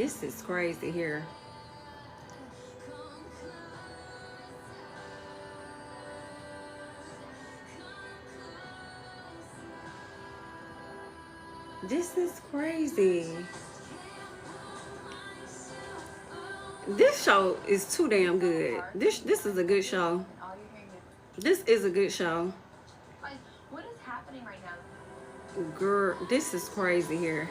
This is crazy here. This is crazy. This show is too damn good. This is a good show. This is a good show. What is happening right now? Girl, this is crazy here.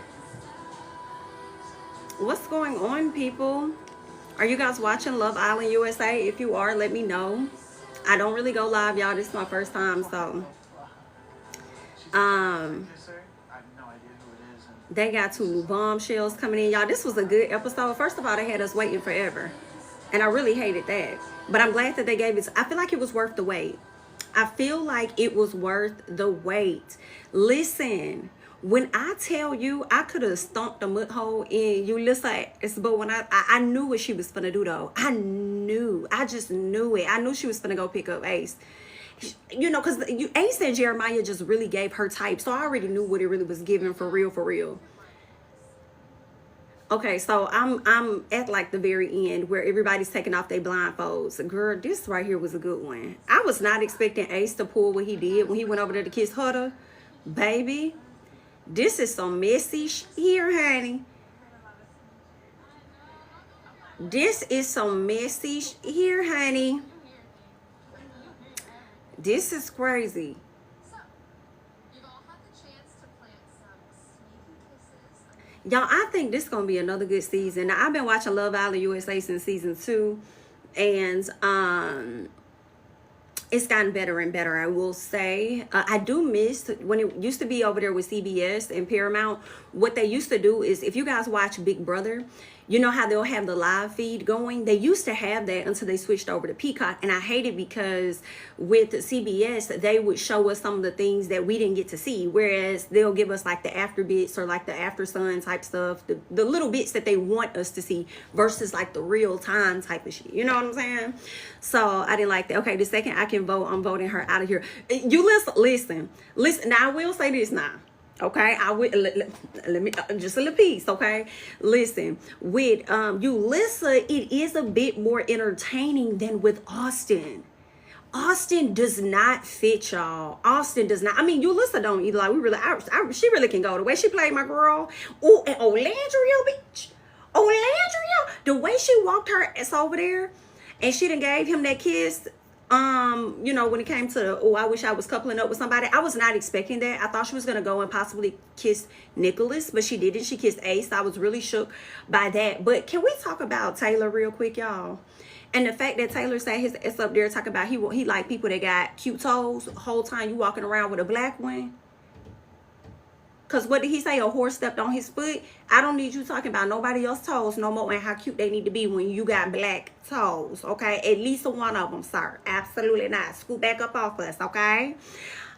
What's going on, people? Are you guys watching Love Island USA? If you are, let me know. I don't really go live, y'all. This is my first time, so they got 2 new bombshells coming in, y'all. This was a good episode. First of all, they had us waiting forever, and I really hated that, but I'm glad that they gave it. I feel like it was worth the wait. I feel like it was worth the wait. Listen, when I tell you, I could have stomped a mud hole in Yulissa Escobar when I knew what she was finna do, though. I just knew it. I knew she was finna go pick up Ace. You know, because Ace and Jeremiah just really gave her type. So I already knew what it really was giving, for real, for real. Okay, so I'm at like the very end where everybody's taking off their blindfolds. Girl, this right here was a good one. I was not expecting Ace to pull what he did when he went over there to kiss Huda. Baby, this is some messy here, honey. This is some messy here, honey. This is crazy. Y'all, I think this is going to be another good season. Now, I've been watching Love Island USA since season 2. And it's gotten better and better, I will say. I do miss when it used to be over there with CBS and Paramount. What they used to do is, if you guys watch Big Brother, you know how they'll have the live feed going? They used to have that until they switched over to Peacock. And I hate it because with CBS, they would show us some of the things that we didn't get to see. Whereas they'll give us like the after bits or like the after sun type stuff. The little bits that they want us to see versus like the real time type of shit. You know what I'm saying? So I didn't like that. Okay, the second I can vote, I'm voting her out of here. You listen. Now I will say this now. Okay, I will let me just a little piece. Okay, listen, with Yulissa, it is a bit more entertaining than with Austin. Austin does not fit, y'all. Austin does not. I mean, Yulissa don't either. Like, we really, she really can go. The way she played my girl. Oh, and Olandria, bitch. Olandria, the way she walked her ass over there, and she done gave him that kiss. You know, when it came to, oh, I wish I was coupling up with somebody, I was not expecting that. I thought she was going to go and possibly kiss Nicolas, but she didn't. She kissed Ace. I was really shook by that. But can we talk about Taylor real quick, y'all? And the fact that Taylor said his ass up there talking about he like people that got cute toes the whole time you walking around with a black one. Because what did he say? A horse stepped on his foot? I don't need you talking about nobody else's toes no more and how cute they need to be when you got black toes, okay? At least one of them, sir. Absolutely not. Scoot back up off us, okay?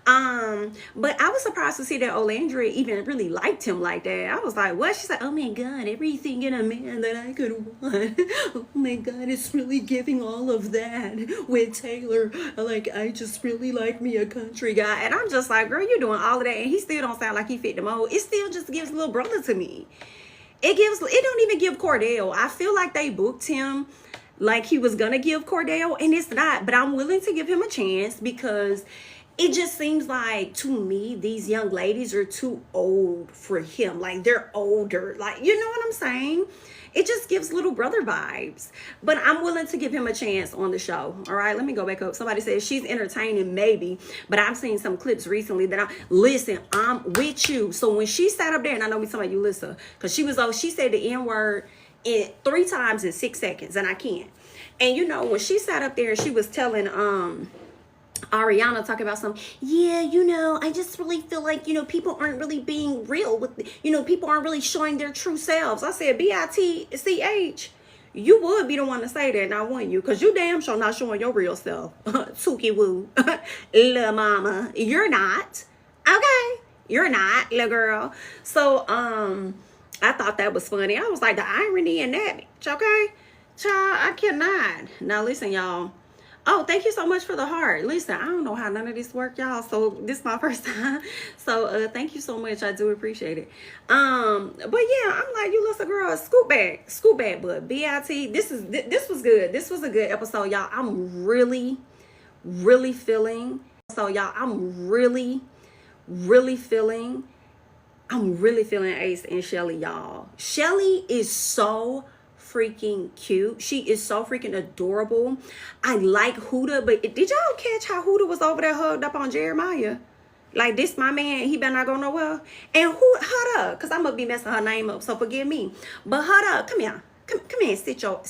But I was surprised to see that Olandria even really liked him like that. I was like, what? She's like, oh my God, everything in a man that I could want. Oh my God, it's really giving all of that with Taylor. Like, I just really like me a country guy. And I'm just like, girl, you're doing all of that. And he still don't sound like he fit the mold. It still just gives little brother to me. It don't even give Cordell. I feel like they booked him like he was gonna give Cordell, and it's not. But I'm willing to give him a chance because it just seems like, to me, these young ladies are too old for him. Like, they're older. Like, you know what I'm saying? It just gives little brother vibes. But I'm willing to give him a chance on the show. All right, let me go back up. Somebody says she's entertaining, maybe. But I've seen some clips recently that I'm with you. So when she sat up there, and I know we talking about Yulissa, because she said the N-word 3 times in 6 seconds, and I can't. And, you know, when she sat up there and she was telling Ariana talking about yeah, you know, I just really feel like, you know, people aren't really being real with, you know, people aren't really showing their true selves. I said, B-I-T-C-H, you would be the one to say that, not one you, because you damn sure not showing your real self. Tookie woo. Little mama, you're not. Okay, you're not, little girl. So, I thought that was funny. I was like, the irony in that, bitch, okay? Child, I cannot. Now, listen, y'all. Oh, thank you so much for the heart. Listen, I don't know how none of this work, y'all. So this is my first time. So thank you so much. I do appreciate it. But yeah, I'm like, you listen, girl, scoot back, but BIT, this was good. This was a good episode, y'all. I'm really feeling. So y'all, I'm really feeling Ace and Chelley, y'all. Chelley is so freaking cute. She is so freaking adorable. I like Huda, but did y'all catch how Huda was over there hugged up on Jeremiah? Like, this my man, he better not go nowhere. And Huda, because I'm gonna be messing her name up, so forgive me. But Huda, come here. Come here, sit your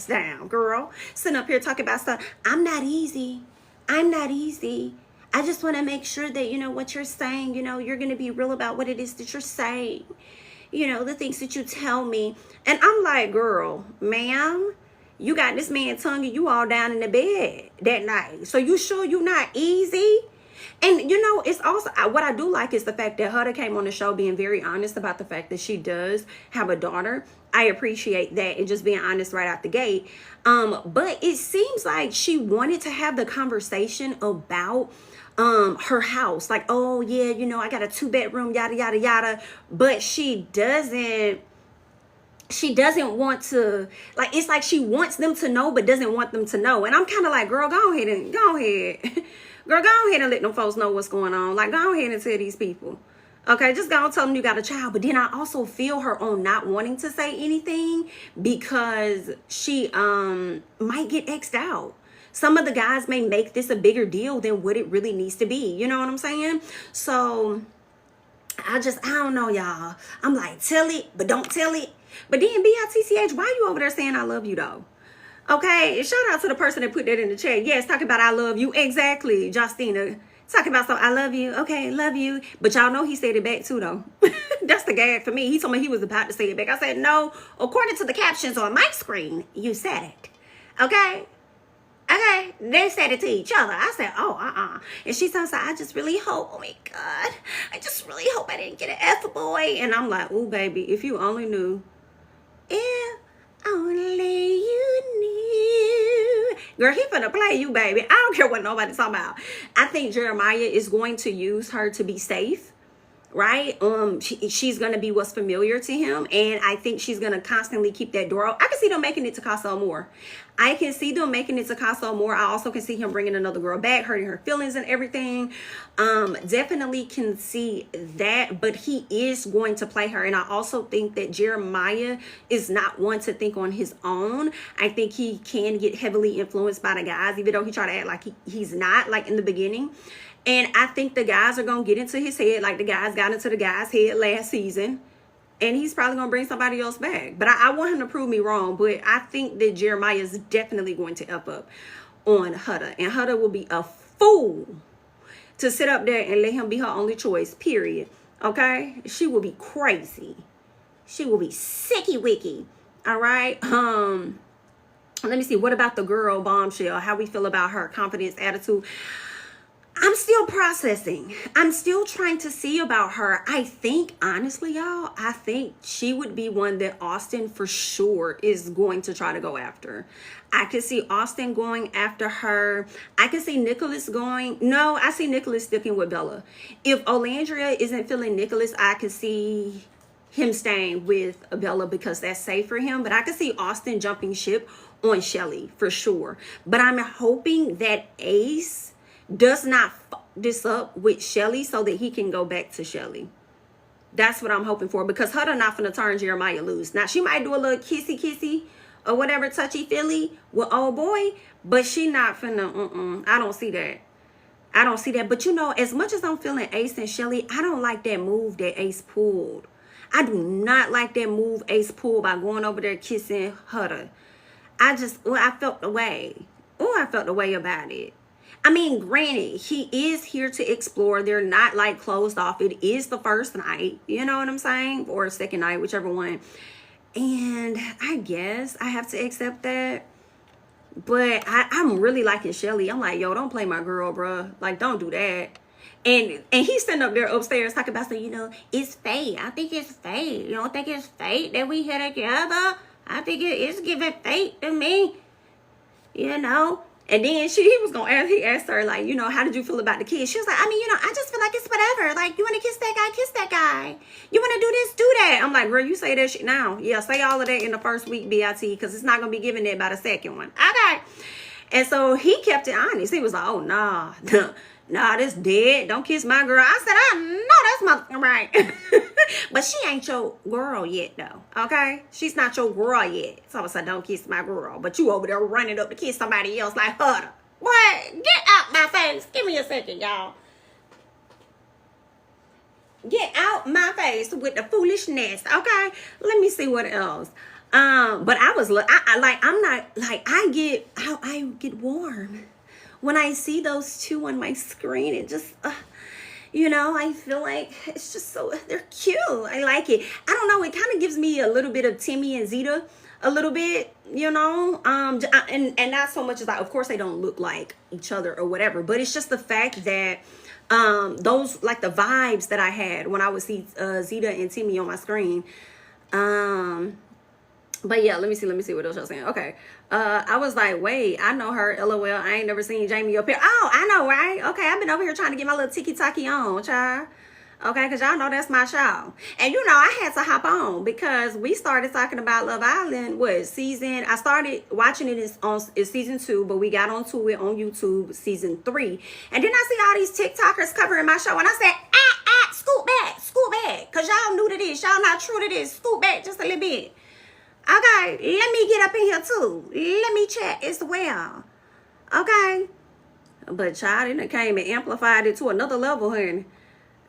down, girl. Sitting up here talking about stuff. I'm not easy. I just want to make sure that, you know, what you're saying, you know, you're going to be real about what it is that you're saying. You know, the things that you tell me. And I'm like, girl, ma'am, you got this man tonguing you all down in the bed that night. So you sure you're not easy? And, you know, it's also, what I do like is the fact that Huda came on the show being very honest about the fact that she does have a daughter. I appreciate that, and just being honest right out the gate. But it seems like she wanted to have the conversation about her house. Like, oh, yeah, you know, I got a 2-bedroom, yada, yada, yada. But she doesn't want to, like, it's like she wants them to know but doesn't want them to know. And I'm kind of like, girl, go ahead girl, go ahead and let them folks know what's going on. Like, go ahead and tell these people. Okay, just go and tell them you got a child. But then I also feel her on not wanting to say anything because she might get X'd out. Some of the guys may make this a bigger deal than what it really needs to be. You know what I'm saying? So I don't know, y'all. I'm like, tell it, but don't tell it. But then BITCH, why you over there saying I love you though? Okay, shout out to the person that put that in the chat. Yes, talking about I love you. Exactly, Justina. Talking about I love you. Okay, love you. But y'all know he said it back too though. That's the gag for me. He told me he was about to say it back. I said, no, according to the captions on my screen, you said it. Okay? Okay, they said it to each other. I said, oh, And she sounds like, I just really hope, oh my God, I just really hope I didn't get an F boy. And I'm like, oh, baby, if you only knew. If only you knew. Girl, he finna play you, baby. I don't care what nobody's talking about. I think Jeremiah is going to use her to be safe. Right? She's gonna be what's familiar to him, and I think she's gonna constantly keep that door open. I can see them making it to Casso more. I also can see him bringing another girl back, hurting her feelings and everything. Definitely can see that, but he is going to play her, and I also think that Jeremiah is not one to think on his own. I think he can get heavily influenced by the guys, even though he tried to act like he's not, like in the beginning. And I think the guys are going to get into his head like the guys got into the guy's head last season. And he's probably going to bring somebody else back. But I want him to prove me wrong. But I think that Jeremiah is definitely going to up on Huda. And Huda will be a fool to sit up there and let him be her only choice, period. Okay? She will be crazy. She will be sicky wicky. All right? Let me see. What about the girl, Bombshell? How we feel about her confidence, attitude? I'm still processing. I'm still trying to see about her. I think, honestly, y'all, I think she would be one that Austin for sure is going to try to go after. I could see Austin going after her. I could see Nicolas going. No, I see Nicolas sticking with Bella. If Olandria isn't feeling Nicolas, I could see him staying with Bella because that's safe for him. But I could see Austin jumping ship on Chelley for sure. But I'm hoping that Ace does not fuck this up with Chelley so that he can go back to Chelley. That's what I'm hoping for, because Huda not finna turn Jeremiah loose. Now, she might do a little kissy or whatever, touchy-feely with old boy, but she not finna, I don't see that. But, you know, as much as I'm feeling Ace and Chelley, I don't like that move that Ace pulled. I do not like that move Ace pulled by going over there kissing Huda. I felt the way. I felt the way about it. I mean, granted, he is here to explore. They're not like closed off. It is the first night, you know what I'm saying? Or second night, whichever one. And I guess I have to accept that. But I'm really liking Chelley. I'm like, yo, don't play my girl, bruh. Like, don't do that. And he's sitting up there upstairs talking about, you know, it's fate. I think it's fate. You don't think it's fate that we here together? I think it's giving fate to me, you know? And then he was gonna ask, he asked her, like, you know, how did you feel about the kiss? She was like, I mean, you know, I just feel like it's whatever. Like, you want to kiss that guy. You want to do this, do that. I'm like, girl, you say that shit now. Yeah, say all of that in the first week, BIT, because it's not gonna be given there by the second one. Okay. And so he kept it honest. He was like, oh, nah, nah, this dead. Don't kiss my girl. I said, I know that's my right. But she ain't your girl yet, though. Okay? She's not your girl yet. So I said, don't kiss my girl. But you over there running up to kiss somebody else like, Huda. What? Get out my face. Give me a second, y'all. Get out my face with the foolishness. Okay? Let me see what else. But I was I get warm when I see those two on my screen. It just you know, I feel like it's just so, they're cute. I like it. I don't know, it kind of gives me a little bit of Timmy and Zeta, a little bit, you know, and not so much as like, of course they don't look like each other or whatever, but it's just the fact that those, like the vibes that I had when I would see Zeta and Timmy on my screen. But yeah, let me see what else y'all saying. Okay. I was like, wait, I know her, LOL. I ain't never seen Jami up here. Oh, I know, right? Okay, I've been over here trying to get my little tiki-taki on, child. Okay, because y'all know that's my show. And you know, I had to hop on because we started talking about Love Island. I started watching it on season 2, but we got onto it on YouTube season 3. And then I see all these TikTokers covering my show. And I said, scoot back. Because y'all new to this. Y'all not true to this. Scoot back just a little bit. Okay, let me get up in here too. Let me chat as well. Okay. But child, it came and amplified it to another level, honey.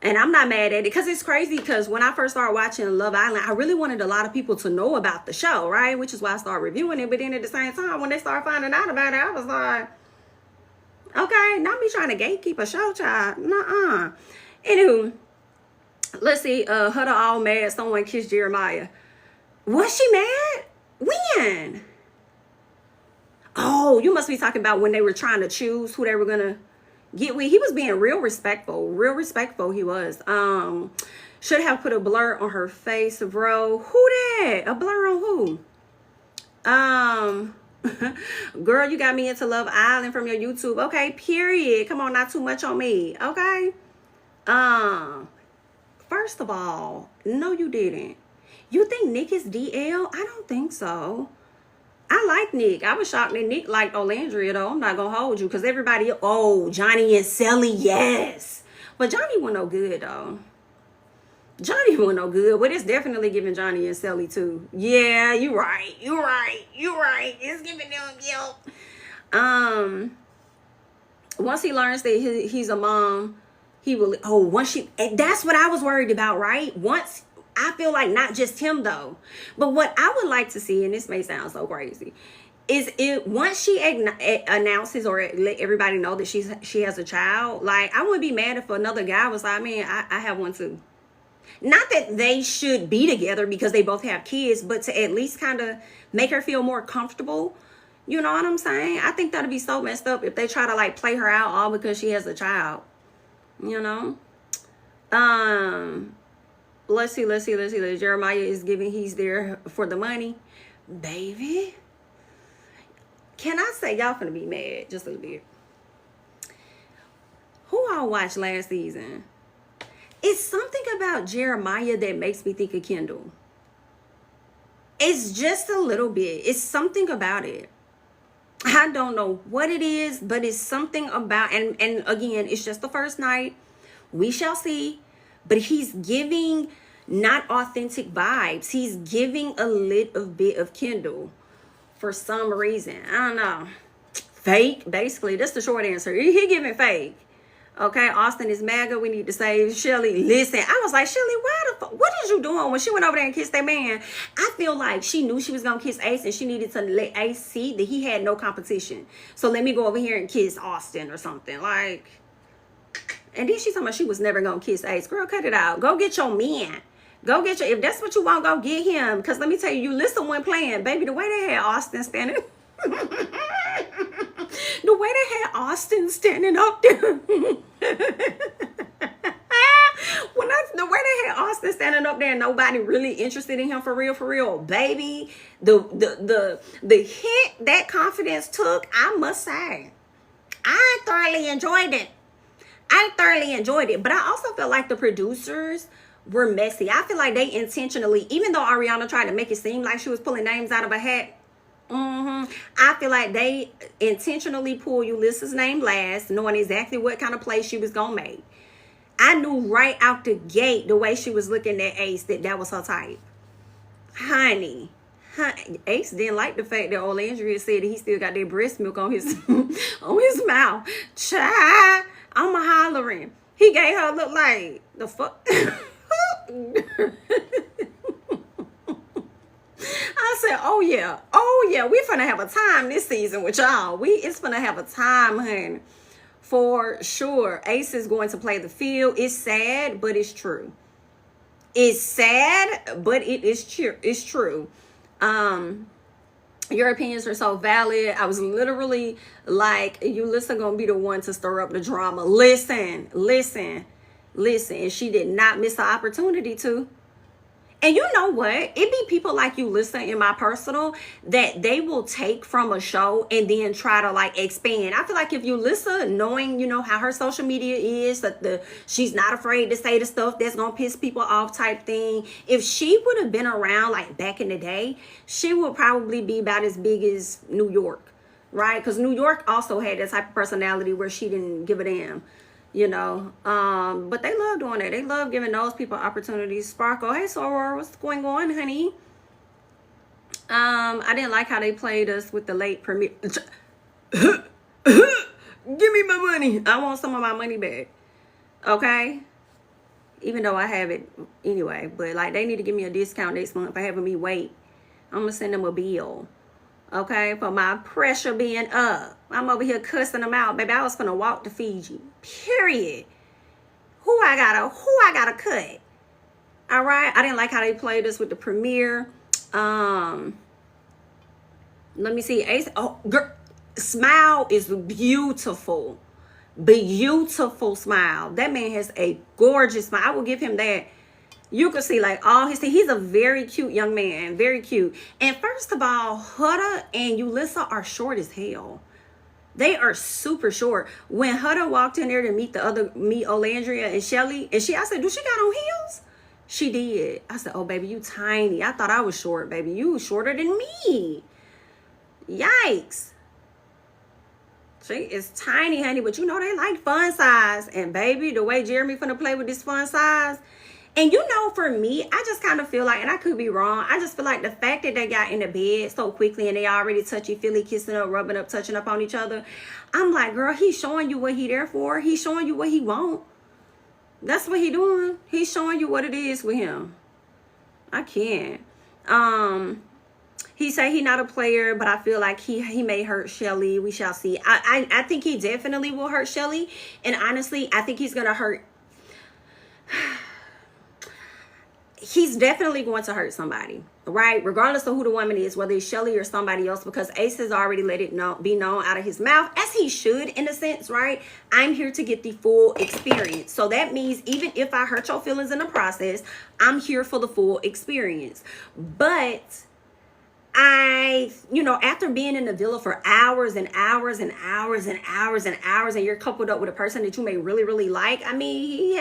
And I'm not mad at it because it's crazy because when I first started watching Love Island, I really wanted a lot of people to know about the show, right? Which is why I started reviewing it. But then at the same time, when they started finding out about it, I was like, okay, not me trying to gatekeep a show, child. Nuh-uh. Anywho, let's see. Huda all mad someone kissed Jeremiah. Was she mad? When? Oh, you must be talking about when they were trying to choose who they were gonna get with. He was being real respectful he was. Should have put a blur on her face, bro. Who that? A blur on who? Girl, you got me into Love Island from your YouTube. Okay, period. Come on, not too much on me. Okay. First of all, no, you didn't. You think Nick is DL? I don't think so. I like Nick. I was shocked that Nick liked Olandria, though. I'm not going to hold you because everybody, Johnny and Chelley, yes. But Johnny wasn't no good, though. Johnny wasn't no good. But it's definitely giving Johnny and Chelley, too. Yeah, you're right. It's giving them guilt. Once he learns that he's a mom, he will, that's what I was worried about, right? Once, I feel like not just him though, but what I would like to see, and this may sound so crazy, is it once she announces or let everybody know that she has a child. Like, I wouldn't be mad if another guy was like, man, I have one too. Not that they should be together because they both have kids, but to at least kind of make her feel more comfortable. You know what I'm saying? I think that'd be so messed up if they try to like play her out all because she has a child. You know? Let's see. Jeremiah is he's there for the money. Baby. Can I say y'all finna be mad just a little bit? Who all watched last season? It's something about Jeremiah that makes me think of Kendall. It's just a little bit. It's something about it. I don't know what it is, but it's something about, and again, it's just the first night. We shall see. But he's giving not authentic vibes. He's giving a little bit of Kendall for some reason. I don't know. Fake, basically. That's the short answer. He giving fake. Okay, Austin is MAGA. We need to save Chelley. Listen, I was like, Chelley, what is you doing when she went over there and kissed that man? I feel like she knew she was going to kiss Ace and she needed to let Ace see that he had no competition. So let me go over here and kiss Austin or something. Like, and then she's talking about she was never going to kiss Ace. Girl, cut it out. Go get your man. Go get your, if that's what you want, go get him. Because let me tell you, Yulissa wasn't playing. Baby, the way they had Austin standing. The way they had Austin standing up there. The way they had Austin Boston standing up there and nobody really interested in him for real, baby. The hit that confidence took, I must say, I thoroughly enjoyed it. But I also feel like the producers were messy. I feel like they intentionally, even though Ariana tried to make it seem like she was pulling names out of a hat, I feel like they intentionally pulled Yulissa's name last, knowing exactly what kind of play she was gonna make. I knew right out the gate, the way she was looking at Ace, that was her type. Honey, Ace didn't like the fact that Olandria said that he still got that breast milk on his on his mouth. Child, I'm a hollering. He gave her a look like the fuck. I said, oh yeah, we finna have a time this season with y'all. It's finna have a time, honey, for sure. Ace is going to play the field. It's sad, but it's true. It's sad, but it's true. Your opinions are so valid. I was literally like, Yulissa gonna be the one to stir up the drama. Listen, and she did not miss the opportunity to. And you know what? It be people like Yulissa in my personal that they will take from a show and then try to like expand. I feel like if Yulissa, knowing, you know, how her social media is, that she's not afraid to say the stuff that's gonna piss people off type thing. If she would have been around like back in the day, she would probably be about as big as New York, right? Because New York also had that type of personality where she didn't give a damn. You know, but they love doing it. They love giving those people opportunities. Sparkle, hey Soror, what's going on, honey? I didn't like how they played us with the late premiere. Give me my money. I want some of my money back. Okay? Even though I have it anyway. But like, they need to give me a discount next month for having me wait. I'm gonna send them a bill. Okay, for my pressure being up. I'm over here cussing them out. Baby, I was gonna walk to Fiji. Period. Who I gotta cut. All right. I didn't like how they played us with the premiere. Let me see. Ace. Oh, girl. Smile is beautiful. Beautiful smile. That man has a gorgeous smile. I will give him that. You can see like all his teeth. He's a very cute young man. Very cute. And first of all, Huda and Yulissa are short as hell. They are super short. When Huda walked in there to meet Olandria and Chelley, I said, do she got on heels? She did. I said, oh, baby, you tiny. I thought I was short, baby. You shorter than me. Yikes. She is tiny, honey, but you know they like fun size. And baby, the way Jeremy finna play with this fun size. And you know, for me, I just kind of feel like, and I could be wrong, I just feel like the fact that they got in the bed so quickly and they already touchy-feely, kissing up, rubbing up, touching up on each other, I'm like, girl, he's showing you what he there for. He's showing you what he want. That's what he doing. He's showing you what it is with him. I can't. He said he not a player, but I feel like he may hurt Chelley. We shall see. I think he definitely will hurt Chelley. And honestly, I think he's going to hurt... He's definitely going to hurt somebody, right? Regardless of who the woman is, whether it's Chelley or somebody else, because Ace has already let it be known out of his mouth, as he should in a sense, right? I'm here to get the full experience. So that means even if I hurt your feelings in the process, I'm here for the full experience. But after being in the villa for hours and hours and hours and hours and hours, and you're coupled up with a person that you may really, really like, I mean,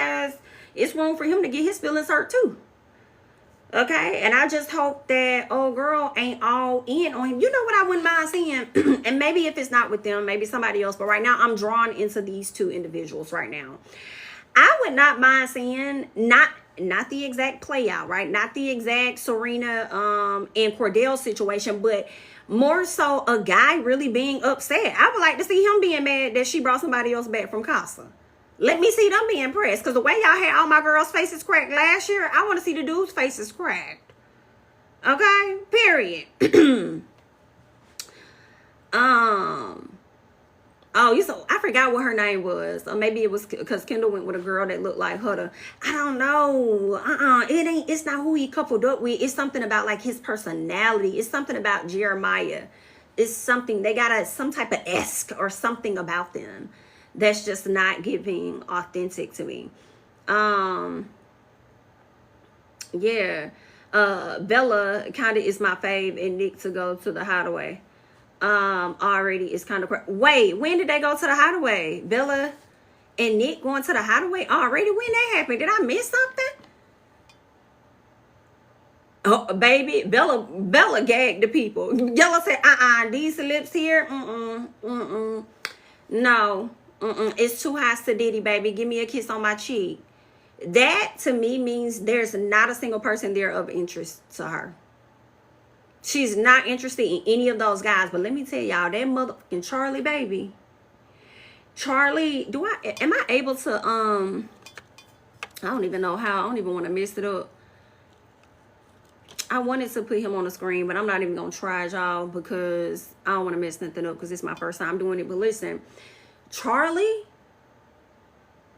it's room for him to get his feelings hurt too. Okay, and I just hope that old girl ain't all in on him. You know what I wouldn't mind seeing? And maybe if it's not with them, maybe somebody else. But right now, I'm drawn into these two individuals right now. I would not mind seeing, not the exact play out, right? Not the exact Serena and Cordell situation, but more so a guy really being upset. I would like to see him being mad that she brought somebody else back from Casa. Let me see them be impressed. Because the way y'all had all my girls' faces cracked last year, I want to see the dudes' faces cracked. Okay? Period. I forgot what her name was. Or maybe it was because Kendall went with a girl that looked like Huda. I don't know. It's not who he coupled up with. It's something about like his personality. It's something about Jeremiah. It's something, they got some type of esque or something about them that's just not giving authentic to me. Yeah. Bella kind of is my fave, and Nick to go to the hideaway. Already is kind of wait, when did they go to the hideaway? Bella and Nick going to the hideaway already? When that happened? Did I miss something? Oh, baby, Bella gagged the people. Yella said, these lips here, no, it's too hot to Diddy, baby. Give me a kiss on my cheek. That to me means there's not a single person there of interest to her. She's not interested in any of those guys. But let me tell y'all, that motherfucking Charlie, baby. Charlie, am I able to, I don't even know how. I don't even want to mess it up. I wanted to put him on the screen, but I'm not even going to try, y'all, because I don't want to mess nothing up because it's my first time doing it. But listen, Charlie,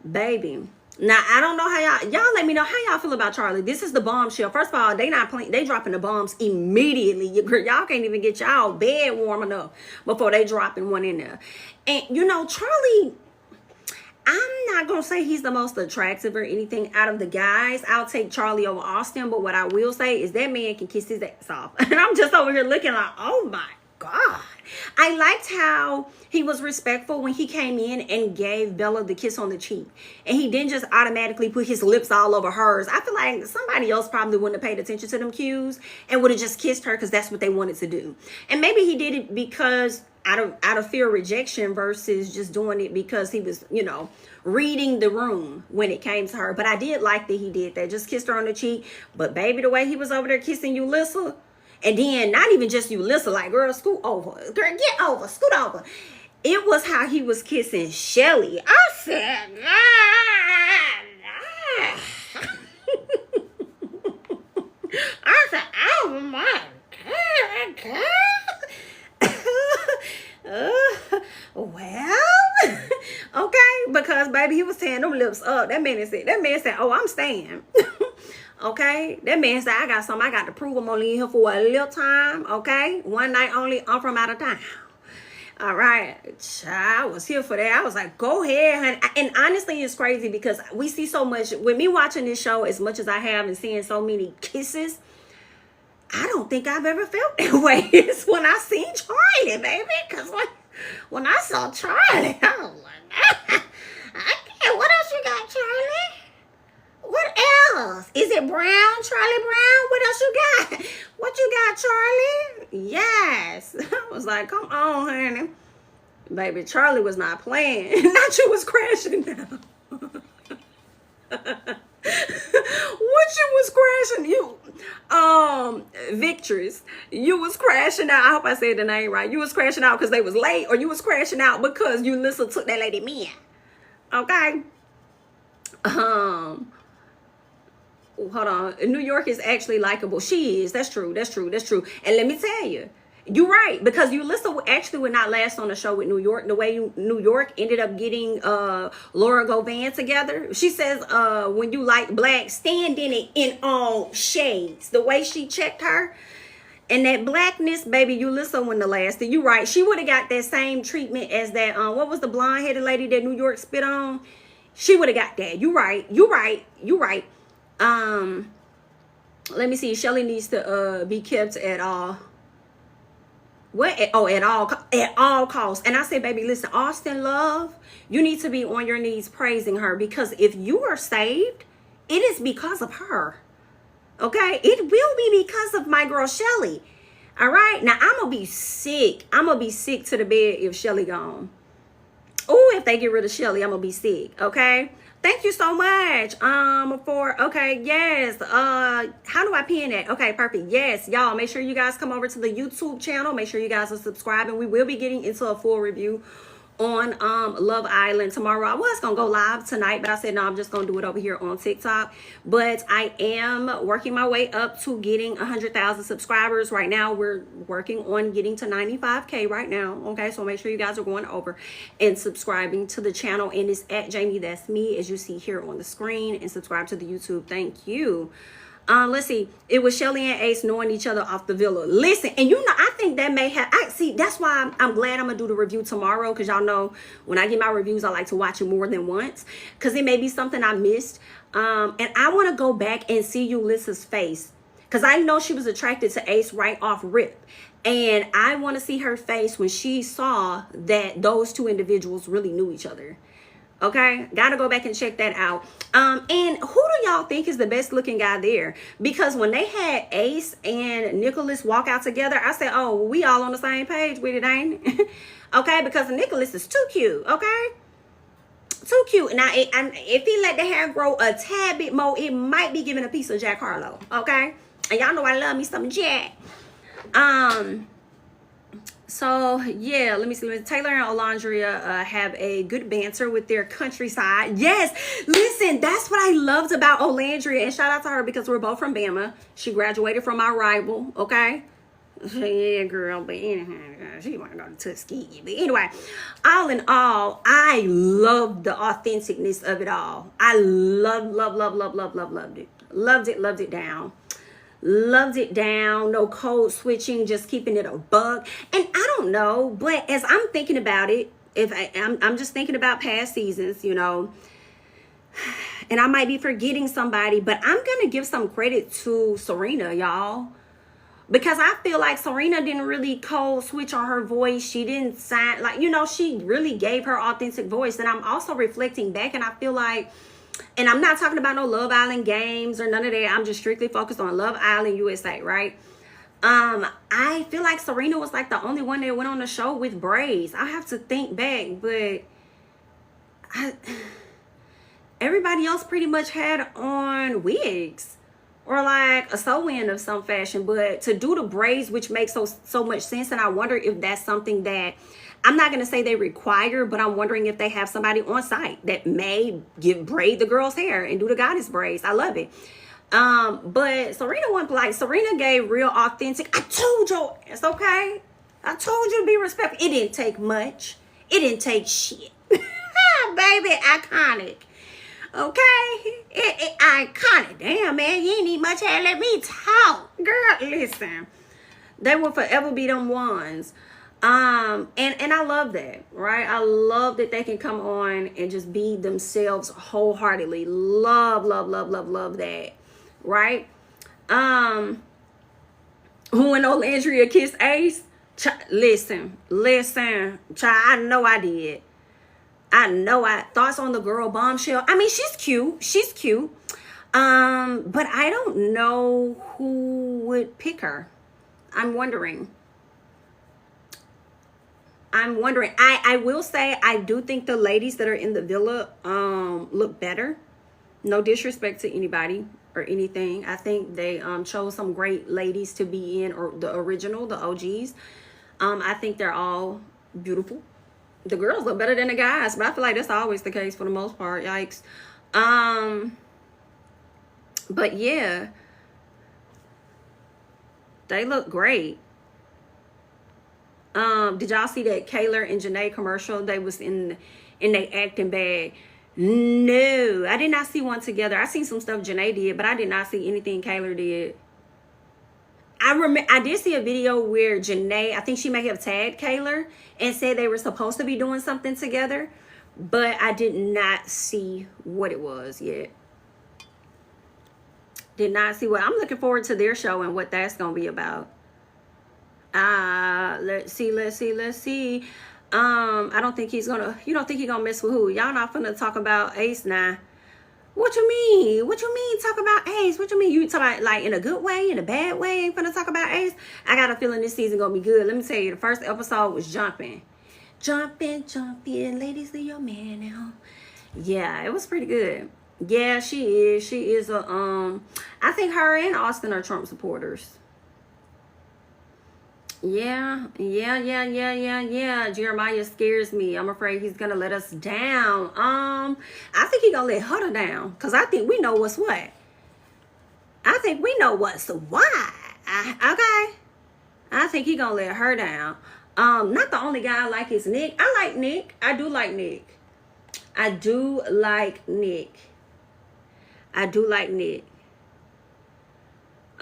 baby. Now, I don't know how y'all let me know how y'all feel about Charlie. This is the bombshell. First of all, they not playing. They dropping the bombs immediately. Y'all can't even get y'all bed warm enough before they dropping one in there. And, you know, Charlie, I'm not going to say he's the most attractive or anything out of the guys. I'll take Charlie over Austin. But what I will say is that man can kiss his ass off. And I'm just over here looking like, oh my God. I liked how he was respectful when he came in and gave Bella the kiss on the cheek. And he didn't just automatically put his lips all over hers. I feel like somebody else probably wouldn't have paid attention to them cues and would have just kissed her because that's what they wanted to do. And maybe he did it because out of fear of rejection versus just doing it because he was, you know, reading the room when it came to her. But I did like that he did that. Just kissed her on the cheek. But baby, the way he was over there kissing Yulissa, and then not even just Yulissa, like, girl, scoot over. Girl, get over, scoot over. It was how he was kissing Chelley. I said, I said, oh my God. Well, okay, because baby, he was tearing them lips up. That man said, oh, I'm staying. Okay, that man said, I got something I got to prove. I'm only in here for a little time. Okay, one night only. I'm from out of town. All right, I was here for that. I was like, go ahead, honey. And honestly, it's crazy because we see so much. With me watching this show as much as I have and seeing so many kisses, I don't think I've ever felt that way. It's when I seen Charlie, baby. Because when I saw Charlie, I was like, I can't. What else you got, Charlie? What else? Is it Brown, Charlie Brown? What else you got? What you got, Charlie? Yes. I was like, come on, honey. Baby, Charlie was not playing. Not you was crashing now. What you was crashing? You, Victories. You was crashing out. I hope I said the name right. You was crashing out because they was late, or you was crashing out because Yulissa took that lady man. Okay. Hold on. New York is actually likable. She is. That's true. That's true. That's true. And let me tell you, you're right, because Yulissa actually would not last on the show with New York. The way New York ended up getting Laura Govan together. She says, when you like black, stand in it in all shades. The way she checked her. And that blackness, baby, Yulissa wouldn't have lasted. You right. She would have got that same treatment as that, what was the blonde-headed lady that New York spit on? She would have got that. You right. You right. You right. Let me see. Chelley needs to be kept at all. What? At all costs. And I say, baby, listen, Austin Love, you need to be on your knees praising her, because if you are saved, it is because of her. Okay? It will be because of my girl Chelley. All right? Now, I'm going to be sick. I'm going to be sick to the bed if Chelley gone. Oh, if they get rid of Chelley, I'm going to be sick. Okay? Thank you so much okay, yes, how do I pin that? Okay, perfect. Yes, y'all, make sure you guys come over to the YouTube channel. Make sure you guys are subscribing. We will be getting into a full review on Love Island tomorrow. I was gonna go live tonight, but I said no, I'm just gonna do it over here on TikTok. But I am working my way up to getting 100,000 subscribers. Right now we're working on getting to 95K right now. Okay, so make sure you guys are going over and subscribing to the channel, and it's at JamiThatsMe, as you see here on the screen, and subscribe to the YouTube. Thank you. Let's see. It was Chelley and Ace knowing each other off the villa. Listen, and you know, I think that may have. I see. That's why I'm glad I'm gonna do the review tomorrow, because y'all know when I get my reviews, I like to watch it more than once, because it may be something I missed. And I want to go back and see Yulissa's face, because I know she was attracted to Ace right off rip, and I want to see her face when she saw that those two individuals really knew each other. Okay, gotta go back and check that out. And who do y'all think is the best looking guy there? Because when they had Ace and Nicolas walk out together, I said, oh, we all on the same page with it, ain't it? Okay, because Nicolas is too cute. Okay, too cute. Now, if he let the hair grow a tad bit more, it might be giving a piece of Jack Harlow. Okay, and y'all know I love me some Jack. So yeah, let me see. Taylor and Olandria have a good banter with their countryside. Yes, listen, that's what I loved about Olandria, and shout out to her because we're both from Bama. She graduated from our rival. Okay, yeah, girl. But anyhow, she want to go to Tuskegee. But anyway, all in all, I love the authenticness of it all. I loved it. Loved it down. Loved it down. No code switching, just keeping it a buck. And I don't know, but as I'm thinking about it, I'm just thinking about past seasons, you know, and I might be forgetting somebody, but I'm gonna give some credit to Serena, y'all, because I feel like Serena didn't really code switch on her voice. She didn't sign, like, you know, she really gave her authentic voice. And I'm also reflecting back, and I feel like, and I'm not talking about no Love Island games or none of that. I'm just strictly focused on Love Island USA, right? I feel like Serena was like the only one that went on the show with braids. I have to think back, but everybody else pretty much had on wigs or like a sew-in of some fashion. But to do the braids, which makes so much sense, and I wonder if that's something that, I'm not going to say they require, but I'm wondering if they have somebody on site that may braid the girl's hair and do the goddess braids. I love it. But Serena went like, Serena gave real authentic. I told you, it's okay. I told you to be respectful. It didn't take much. It didn't take shit. Baby, iconic. Okay? It iconic. Damn, man, you ain't need much hair. Let me talk. Girl, listen. They will forever be them ones. And I love that, right? I love that they can come on and just be themselves wholeheartedly. Love that, right? When Olandria kissed Ace, listen, child, I know I did. Thoughts on the girl Bombshell. I mean, she's cute. But I don't know who would pick her. I'm wondering. I will say I do think the ladies that are in the villa look better. No disrespect to anybody or anything. I think they chose some great ladies to be in, or the original, the OGs. I think they're all beautiful. The girls look better than the guys, but I feel like that's always the case for the most part. Yikes. But yeah, they look great. Did y'all see that Kayla and Janae commercial? They was in their acting bag. No, I did not see one together. I seen some stuff Janae did, but I did not see anything Kayla did. I did see a video where Janae, I think she may have tagged Kayla and said they were supposed to be doing something together, but I did not see what it was yet. Did not see what. I'm looking forward to their show and what that's gonna be about. Let's see. I don't think he's gonna, you don't think he's gonna mess with who? Y'all not finna talk about Ace now. What you mean? Talk about Ace? What you mean? You talk about like in a good way, in a bad way? Ain't finna talk about Ace? I got a feeling this season gonna be good. Let me tell you, the first episode was jumping. Ladies, leave your man now. Yeah, it was pretty good. Yeah, she is a, I think her and Austin are Trump supporters. Yeah. Jeremiah scares me. I'm afraid he's gonna let us down. I think he's gonna let Huda down, because I think we know what's what. I think we know what's why. Okay. I think he's gonna let her down. Not the only guy I like is Nick. I like Nick. I do like Nick.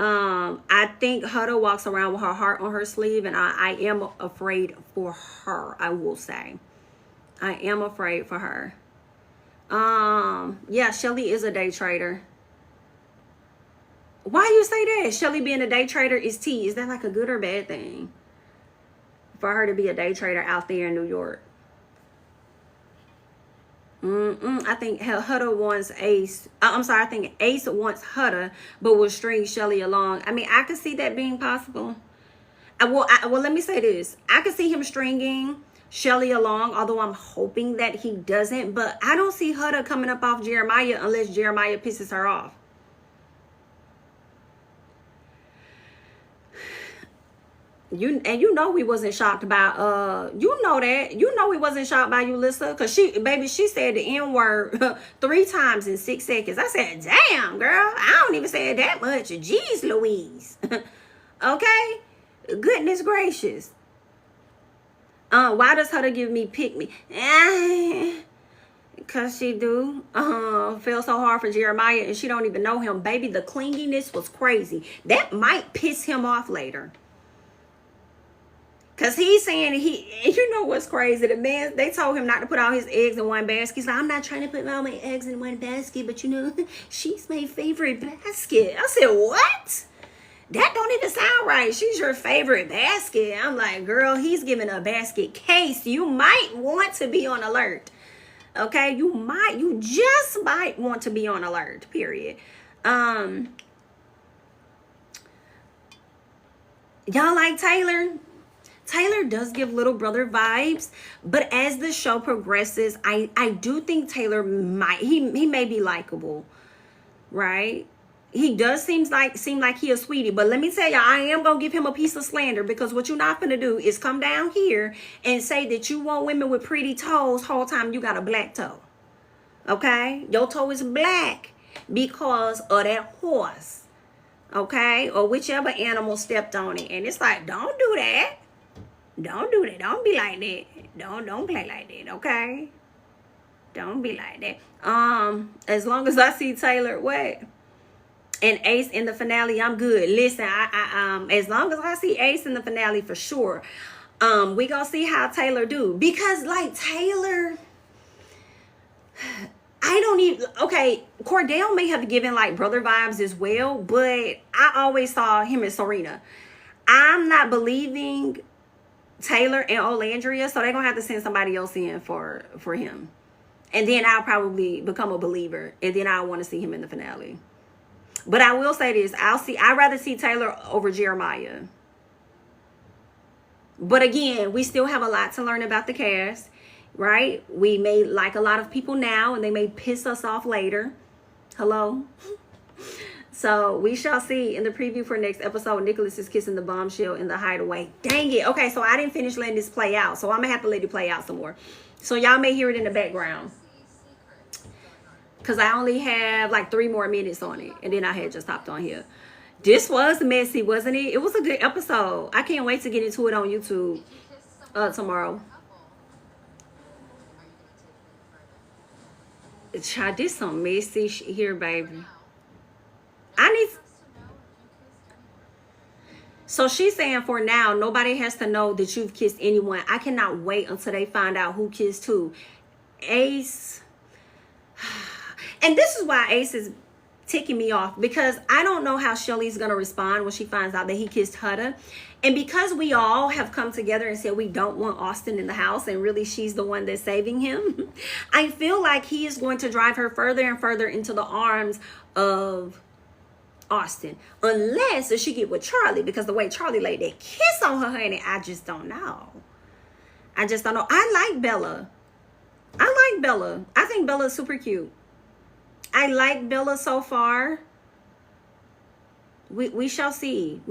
I think Huda walks around with her heart on her sleeve, and I am afraid for her. I will say, I am afraid for her. Yeah, Chelley is a day trader. Why you say that? Chelley being a day trader is tea. Is that like a good or bad thing for her to be a day trader out there in New York? I think Huda wants Ace. I'm sorry. I think Ace wants Huda, but will string Chelley along. I mean, I could see that being possible. Well, let me say this. I could see him stringing Chelley along, although I'm hoping that he doesn't. But I don't see Huda coming up off Jeremiah unless Jeremiah pisses her off. You know we wasn't shocked by we wasn't shocked by Yulissa, because she said the N-word 3 times in 6 seconds. I said, damn girl, I don't even say it that much. Jeez Louise. Okay, goodness gracious. Why does Huda give me pick me? Because she do. Fell so hard for Jeremiah and she don't even know him. Baby, the clinginess was crazy. That might piss him off later. Because he's saying, you know what's crazy? The man, they told him not to put all his eggs in one basket. He's like, I'm not trying to put all my eggs in one basket, but you know, she's my favorite basket. I said, what? That don't even sound right. She's your favorite basket. I'm like, girl, he's giving a basket case. You might want to be on alert. Okay? You just might want to be on alert, period. Y'all like Taylor? Taylor does give little brother vibes, but as the show progresses, I do think Taylor he may be likable, right? He does seem like he a sweetie, but let me tell you, I am gonna give him a piece of slander, because what you're not gonna do is come down here and say that you want women with pretty toes whole time you got a black toe. Okay, your toe is black because of that horse, okay, or whichever animal stepped on it, and it's like, don't do that. Don't do that. Don't be like that. Don't play like that, okay? Don't be like that. As long as I see Taylor and Ace in the finale, I'm good. Listen, as long as I see Ace in the finale, for sure, we gonna see how Taylor do, because like Taylor, okay, Cordell may have given like brother vibes as well, but I always saw him and Serena. I'm not believing Taylor and Olandria, so they're gonna have to send somebody else in for him, and then I'll probably become a believer, and then I want to see him in the finale. But I will say this, I'd rather see Taylor over Jeremiah. But again, we still have a lot to learn about the cast, right? We may like a lot of people now, and they may piss us off later. Hello. So we shall see in the preview for next episode. Nicolas is kissing the Bombshell in the hideaway. Dang it. Okay, so I didn't finish letting this play out, so I'm gonna have to let it play out some more. So y'all may hear it in the background, because I only have like 3 more minutes on it, and then I had just hopped on here. This was messy, wasn't it? It was a good episode. I can't wait to get into it on YouTube tomorrow. Child, this some messy shit here, baby. So she's saying for now, nobody has to know that you've kissed anyone. I cannot wait until they find out who kissed who. Ace. And this is why Ace is ticking me off, because I don't know how Chelley's going to respond when she finds out that he kissed Huda. And because we all have come together and said we don't want Austin in the house, and really she's the one that's saving him, I feel like he is going to drive her further and further into the arms of Austin, unless she get with Charlie, because the way Charlie laid that kiss on her, honey, I just don't know. I like Bella. I think Bella is super cute. I like Bella so far. We shall see.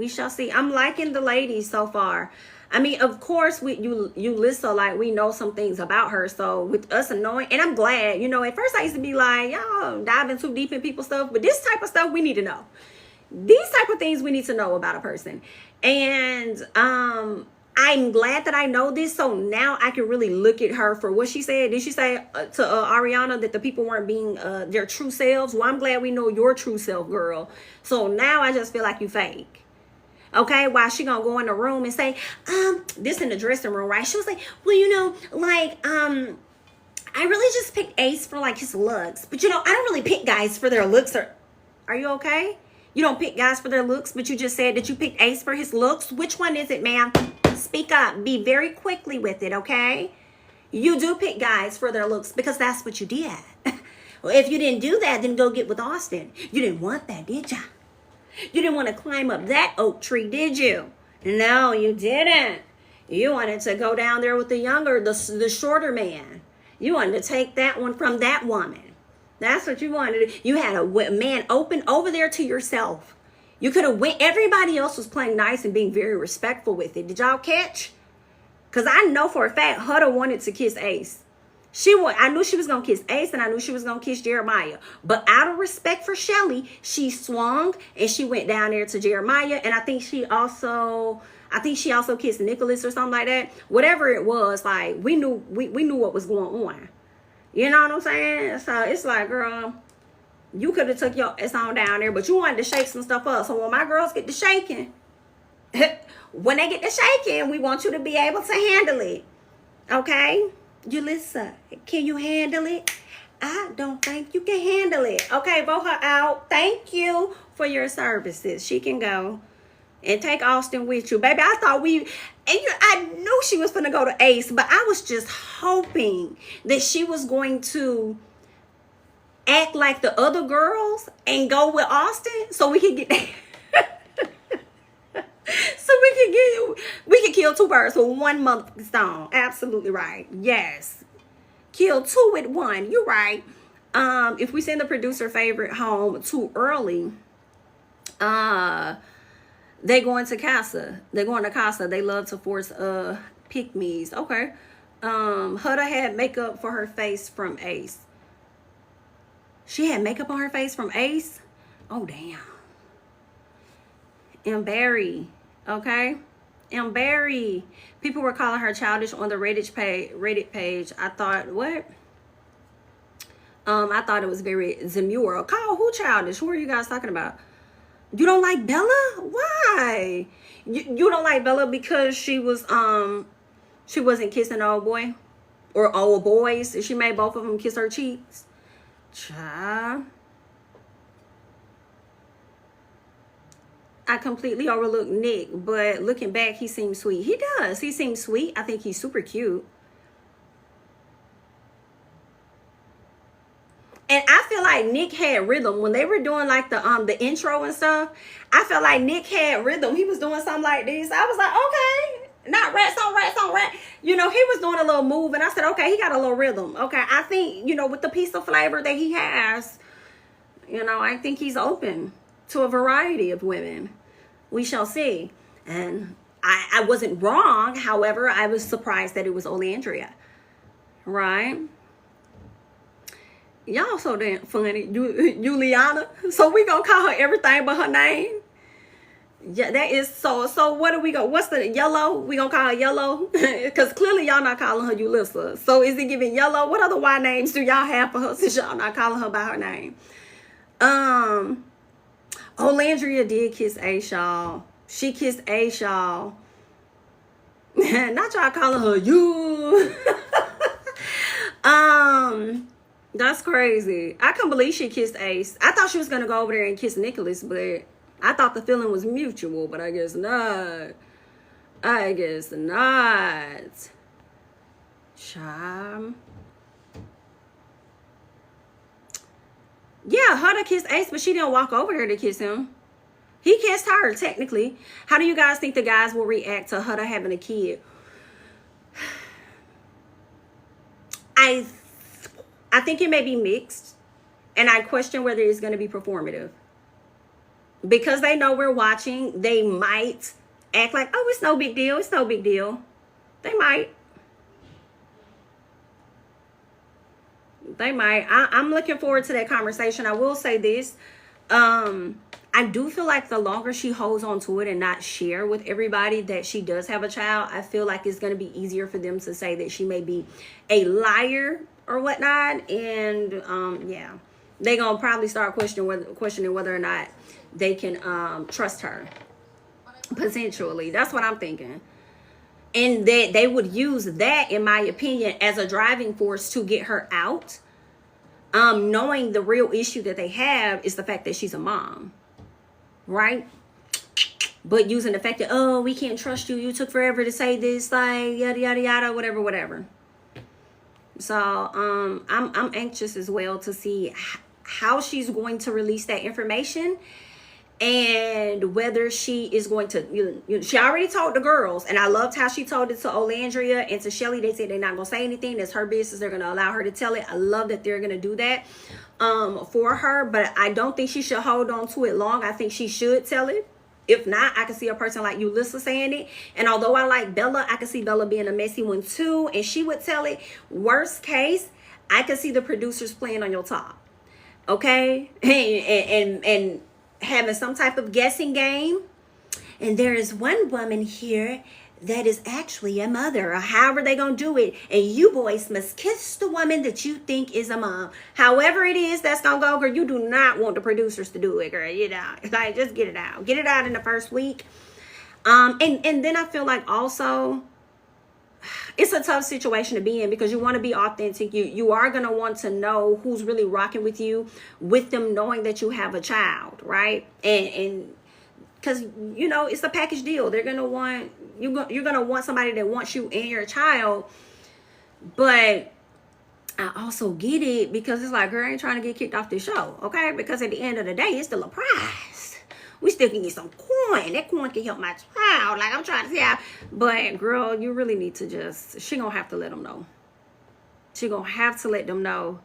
I'm liking the ladies so far. I mean, of course, Yulissa, like, we know some things about her. So with us knowing, and I'm glad, you know, at first I used to be like, y'all diving too deep in people's stuff. But this type of stuff we need to know. These type of things we need to know about a person. And I'm glad that I know this, so now I can really look at her for what she said. Did she say to Ariana that the people weren't being their true selves? Well, I'm glad we know your true self, girl. So now I just feel like you fake. Okay, why she gonna go in the room and say, this in the dressing room, right? She was like, well, you know, like, I really just picked Ace for like his looks, but you know, I don't really pick guys for their looks. Or, are you okay? You don't pick guys for their looks, but you just said that you picked Ace for his looks. Which one is it, ma'am? Speak up. Be very quickly with it, okay? You do pick guys for their looks because that's what you did. Well, if you didn't do that, then go get with Austin. You didn't want that, did ya? You didn't want to climb up that oak tree, did you? No, you didn't. You wanted to go down there with the shorter man. You wanted to take that one from that woman. That's what you wanted. You had a man open over there to yourself. You could have went. Everybody else was playing nice and being very respectful with it. Did y'all catch? Because I know for a fact Huda wanted to kiss Ace. I knew she was going to kiss Ace, and I knew she was going to kiss Jeremiah. But out of respect for Chelley, she swung and she went down there to Jeremiah. And I think she also kissed Nicolas or something like that. Whatever it was, like, we knew what was going on. You know what I'm saying? So it's like, girl, you could have took your ass on down there, but you wanted to shake some stuff up. So when my girls get to shaking, when they get to shaking, we want you to be able to handle it. Okay? Yulissa, can you handle it? I don't think you can handle it. Okay, vote her out. Thank you for your services. She can go. And take Austin with you. Baby, I thought I knew she was going to go to Ace, but I was just hoping that she was going to act like the other girls and go with Austin so we could get so we could kill two birds with one stone. Absolutely right. Yes. Kill two with one. You're right. If we send the producer favorite home too early, they going to Casa. They're going to Casa. They love to force pick-me's. Okay. Huda had makeup for her face from Ace. She had makeup on her face from Ace? Oh, damn. And Barry. Okay. And Barry. People were calling her childish on the Reddit page. I thought, what? I thought it was very demure. Call who childish? Who are you guys talking about? You don't like Bella? Why? You don't like Bella because she wasn't kissing the old boy or old boys. She made both of them kiss her cheeks. Child. I completely overlooked Nick, but looking back, he seems sweet. He does. He seems sweet. I think he's super cute. And I feel like Nick had rhythm when they were doing like the intro and stuff. I felt like Nick had rhythm. He was doing something like this. I was like, okay, not rats on rats on rats. You know, he was doing a little move, and I said, okay, he got a little rhythm. Okay, I think, you know, with the piece of flavor that he has, you know, I think he's open to a variety of women. We shall see. And I wasn't wrong. However, I was surprised that it was Olandria. Right? Y'all so damn funny. Juliana. So we gonna call her everything but her name. Yeah, that is so what do we go? What's the yellow? We gonna call her yellow? Because clearly y'all not calling her Yulissa. So is it giving yellow? What other Y names do y'all have for her since y'all not calling her by her name? Olandria did kiss Ace, y'all. She kissed Ace, y'all. Not y'all calling her you. That's crazy. I can't believe she kissed Ace. I thought she was gonna go over there and kiss Nicolas, but I thought the feeling was mutual, but I guess not. I guess not. Charm. Yeah, Huda kissed Ace, but she didn't walk over there to kiss him. He kissed her, technically. How do you guys think the guys will react to Huda having a kid? I think it may be mixed, and I question whether it's going to be performative. Because they know we're watching, they might act like, oh, it's no big deal. It's no big deal. They might. They might. I'm looking forward to that conversation. I will say this. I do feel like the longer she holds on to it and not share with everybody that she does have a child, I feel like it's going to be easier for them to say that she may be a liar or whatnot. And yeah, they're going to probably start questioning whether or not they can trust her, potentially. That's what I'm thinking. And that they would use that, in my opinion, as a driving force to get her out, knowing the real issue that they have is the fact that she's a mom. Right? But using the fact that, oh, we can't trust you, you took forever to say this, like yada yada yada, whatever. So I'm anxious as well to see how she's going to release that information, and whether she is going to, she already told the girls, and I loved how she told it to Olandria and to Chelley. They said they're not gonna say anything, that's her business, they're gonna allow her to tell it. I love that they're gonna do that for her, but I don't think she should hold on to it long. I think she should tell it. If not, I can see a person like Yulissa saying it. And although I like Bella, I can see Bella being a messy one too, and she would tell it. Worst case, I can see the producers playing on your top, okay, and having some type of guessing game. And there is one woman here that is actually a mother, or however they gonna do it, and you boys must kiss the woman that you think is a mom. However it is that's gonna go, girl, you do not want the producers to do it, girl. You know, like, just get it out in the first week. And then I feel like also it's a tough situation to be in, because you want to be authentic. You are going to want to know who's really rocking with you, with them knowing that you have a child, right? And because, you know, it's a package deal. They're going to want, you're going to want somebody that wants you and your child. But I also get it, because it's like, girl, I ain't trying to get kicked off the show, okay? Because at the end of the day, it's still a prize. We still can get some coin. That coin can help my child. Like, I'm trying to see how. But, girl, you really need to just, she going to have to let them know. She going to have to let them know.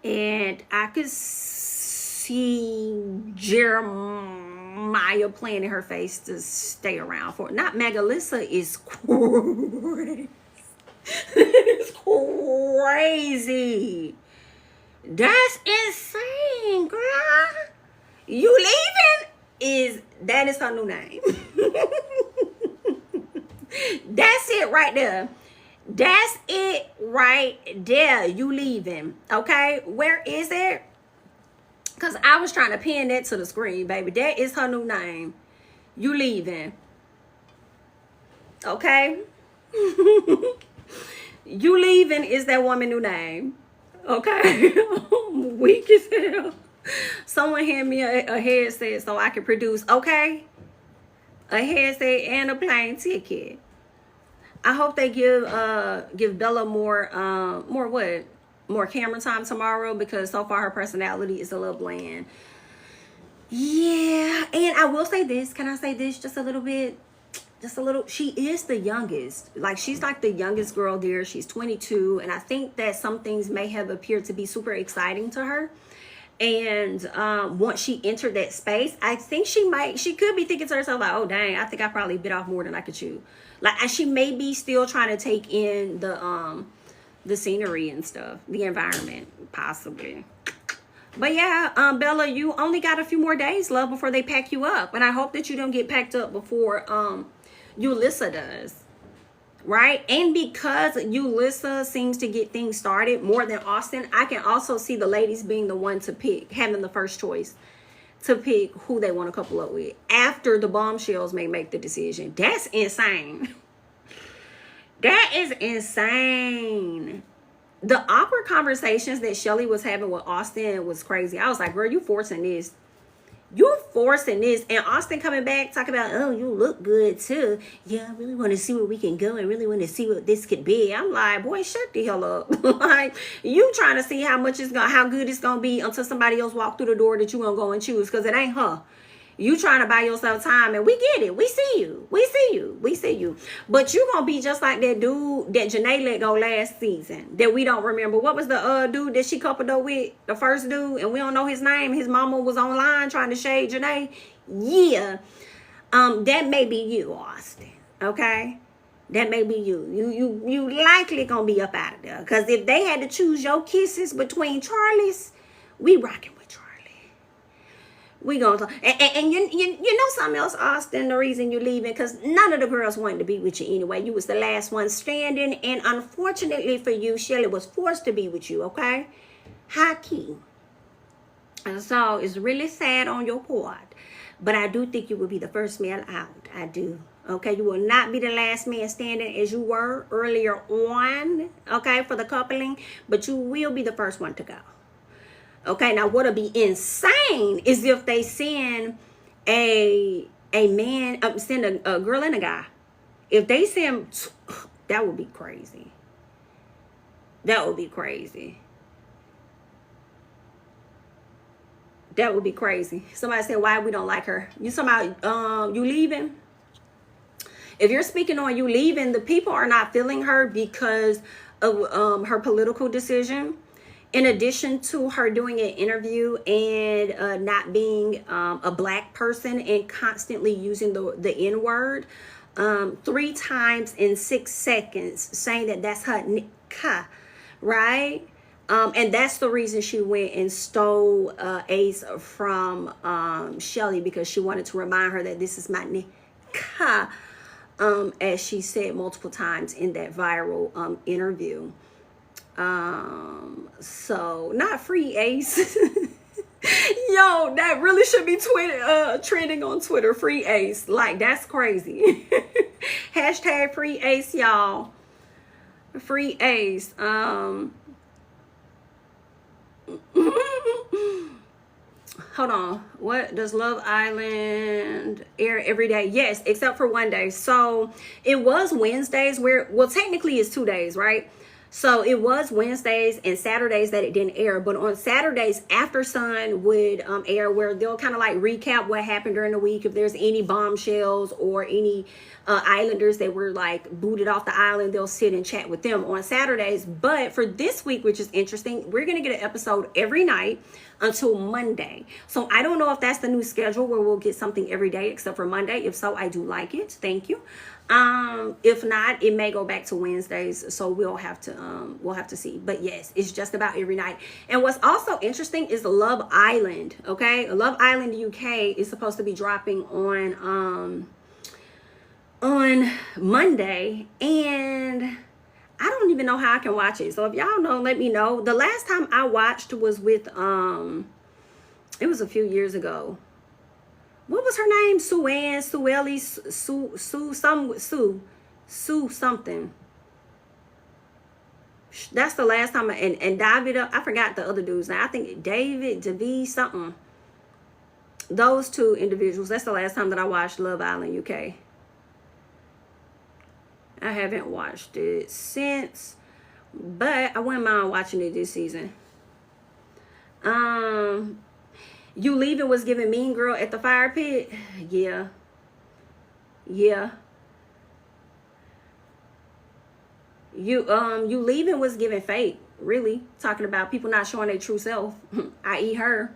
And I could see Jeremiah playing in her face to stay around for it. Not Megalissa is crazy. It's crazy. That's insane, girl. You leaving that is her new name. That's it right there. That's it right there. You leaving. Okay, where is it? Because I was trying to pin that to the screen, baby. That is her new name. You leaving. Okay. You leaving is that woman new name. Okay. I'm weak as hell. Someone hand me a headset so I can produce, okay? A headset and a plane ticket. I hope they give Bella more camera time tomorrow, because so far her personality is a little bland. Yeah, and I will say this. Can I say this just a little bit? Just a little. She is the youngest. Like, she's like the youngest girl there. She's 22, and I think that some things may have appeared to be super exciting to her. And once she entered that space, I think she could be thinking to herself, like, oh, dang, I think I probably bit off more than I could chew. Like, she may be still trying to take in the scenery and stuff, the environment, possibly. But yeah, Bella, you only got a few more days, love, before they pack you up. And I hope that you don't get packed up before Yulissa does. Right? And because Yulissa seems to get things started more than Austin, I can also see the ladies being the one to pick, having the first choice to pick who they want to couple up with after the bombshells may make the decision. That's insane. That is insane. The awkward conversations that Chelley was having with Austin was crazy. I was like, girl, you forcing this. You're forcing this. And Austin coming back talking about, oh, you look good too. Yeah, I really want to see where we can go. I really want to see what this could be. I'm like, boy, shut the hell up. Like, you trying to see how good it's gonna be until somebody else walk through the door that you gonna go and choose, because it ain't her. You trying to buy yourself time, and we get it. We see you. We see you. We see you. But you gonna be just like that dude that Janae let go last season that we don't remember. What was the dude that she coupled up with? The first dude, and we don't know his name. His mama was online trying to shade Janae. Yeah. That may be you, Austin. Okay? That may be you. You likely gonna be up out of there. Because if they had to choose your kisses between Charlie's, we rocking with Charlie. We gonna talk. And you know something else, Austin, the reason you leaving, because none of the girls wanted to be with you anyway. You was the last one standing, and unfortunately for you, Chelley was forced to be with you, okay? High key. And so it's really sad on your part, but I do think you will be the first male out. I do. Okay, you will not be the last man standing as you were earlier on, okay, for the coupling, but you will be the first one to go. Okay, now what'll be insane is if they send a man, send a girl and a guy. If they send, that would be crazy. That would be crazy. That would be crazy. Somebody said, why we don't like her? You talking about you leaving? If you're speaking on you leaving, the people are not feeling her because of her political decision. In addition to her doing an interview and not being a black person and constantly using the N-word 3 times in 6 seconds, saying that that's her nika, right? And that's the reason she went and stole Ace from Chelley, because she wanted to remind her that this is my nika, as she said multiple times in that viral interview. So not free Ace. Yo, that really should be trending on Twitter. Free Ace. Like, that's crazy. Hashtag free Ace, y'all. Free Ace. Hold on. What does Love Island air every day? Yes, except for one day. So it was Wednesdays well, technically it's 2 days, right? So it was Wednesdays and Saturdays that it didn't air, but on Saturdays, After Sun would air, where they'll kind of like recap what happened during the week. If there's any bombshells or any islanders that were like booted off the island, they'll sit and chat with them on Saturdays. But for this week, which is interesting, we're going to get an episode every night until Monday. So I don't know if that's the new schedule where we'll get something every day except for Monday. If so, I do like it. Thank you. If not, it may go back to Wednesdays, so we'll have to see. But yes, it's just about every night. And what's also interesting is Love Island. Okay, Love Island UK is supposed to be dropping on Monday, and I don't even know how I can watch it. So if y'all know, let me know. The last time I watched was with it was a few years ago. What was her name? Sue something. That's the last time. And David, I forgot the other dudes now. I think David something. Those two individuals. That's the last time that I watched Love Island UK. I haven't watched it since, but I wouldn't mind watching it this season. You Leaving was giving Mean Girl at the Fire Pit. Yeah. You Leaving was giving fake, really, talking about people not showing their true self, i.e. her.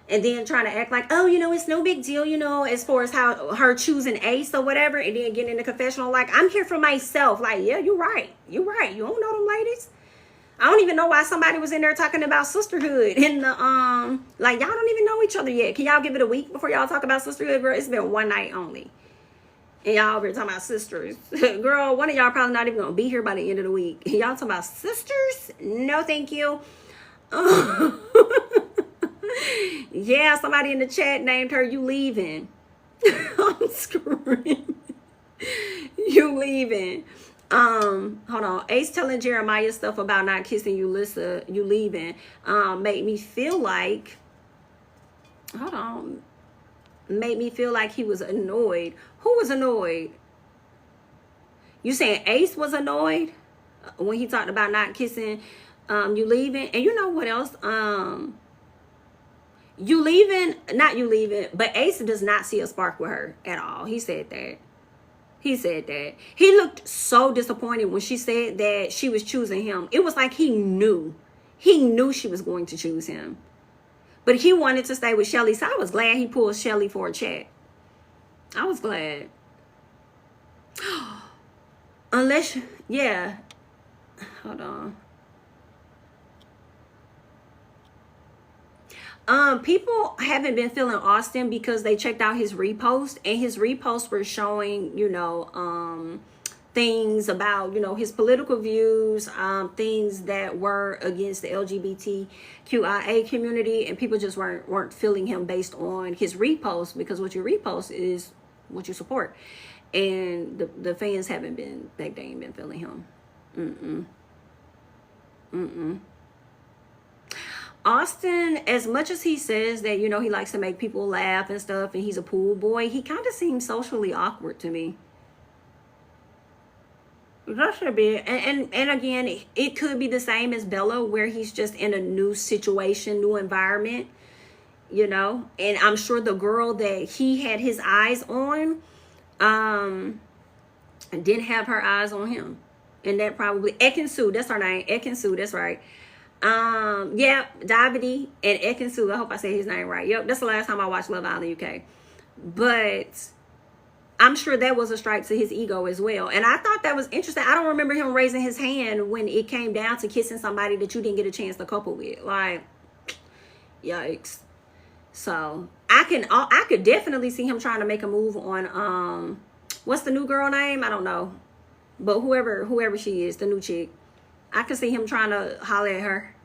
And then trying to act like, oh, it's no big deal, as far as how her choosing Ace or whatever, and then getting in the confessional like, I'm here for myself. Like, yeah, you're right. You don't know them ladies. I don't even know why somebody was in there talking about sisterhood in the like, y'all don't even know each other yet. Can y'all give it a week before y'all talk about sisterhood? Girl, it's been one night only, and y'all over here talking about sisters. Girl, one of y'all probably not even gonna be here by the end of the week. Y'all talking about sisters? No, thank you. Yeah, somebody in the chat named her You Leaving. I'm screaming. You Leaving. Hold on. Ace telling Jeremiah stuff about not kissing Yulissa, You Leaving, made me feel like, made me feel like he was annoyed. Who was annoyed? You saying Ace was annoyed when he talked about not kissing You Leaving? And you know what else? You Leaving, not You Leaving, but Ace does not see a spark with her at all. He said that. He looked so disappointed when she said that she was choosing him. It was like he knew she was going to choose him, but he wanted to stay with Chelley. So I was glad he pulled Chelley for a chat. I was glad. Unless, yeah, hold on. People haven't been feeling Austin because they checked out his repost, and his reposts were showing, things about, his political views, things that were against the LGBTQIA community, and people just weren't feeling him based on his repost, because what you repost is what you support. And the fans haven't been, they ain't been feeling him. Austin, as much as he says that, he likes to make people laugh and stuff, and he's a pool boy, he kind of seems socially awkward to me. That should be, and again, it could be the same as Bella, where he's just in a new situation, new environment, and I'm sure the girl that he had his eyes on, didn't have her eyes on him. And that probably, Ekin-Su, that's her name, Ekin-Su, that's right. Yeah, Davide and Ekin-Su, I hope I say his name right. Yep, that's the last time I watched Love Island UK. But I'm sure that was a strike to his ego as well. And I thought that was interesting. I don't remember him raising his hand when it came down to kissing somebody that you didn't get a chance to couple with. Like, yikes. So I could definitely see him trying to make a move on what's the new girl name? I don't know. But whoever she is, the new chick. I could see him trying to holler at her.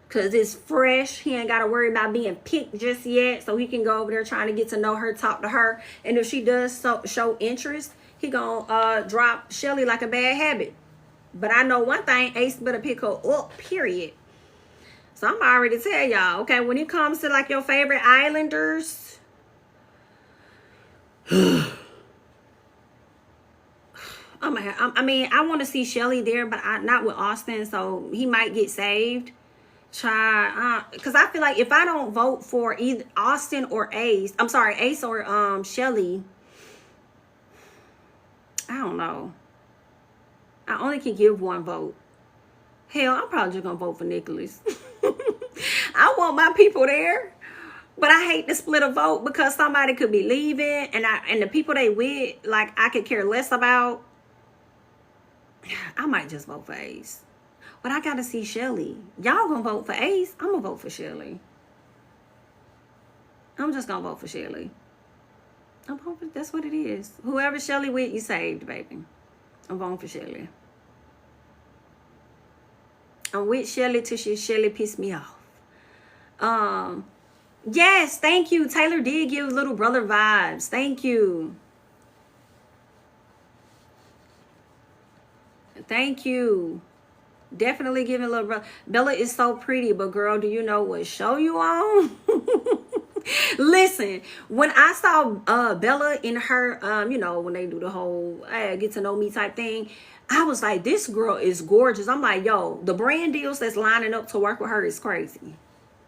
Because it's fresh. He ain't got to worry about being picked just yet. So he can go over there trying to get to know her, talk to her. And if she does show interest, he gonna drop Chelley like a bad habit. But I know one thing, Ace better pick her up, period. So I'm already tell y'all, okay, when it comes to like your favorite islanders, I want to see Chelley there, but not with Austin, so he might get saved. Because I feel like if I don't vote for either Austin or Ace or Chelley, I don't know. I only can give one vote. Hell, I'm probably just gonna vote for Nicolas. I want my people there, but I hate to split a vote because somebody could be leaving, and the people they with, like, I could care less about. I might just vote for Ace. But I gotta see Chelley. Y'all gonna vote for Ace? I'm gonna vote for Chelley. I'm just gonna vote for Chelley. That's what it is. Whoever Chelley with, you saved, baby. I'm voting for Chelley. I'm with Chelley till Chelley pissed me off. Yes, thank you. Taylor did give little brother vibes. Thank you. Thank you. Definitely giving little brother. Bella is so pretty, but girl, do you know what show you on? Listen, when I saw Bella in her, when they do the whole get to know me type thing, I was like, this girl is gorgeous. I'm like, yo, the brand deals that's lining up to work with her is crazy.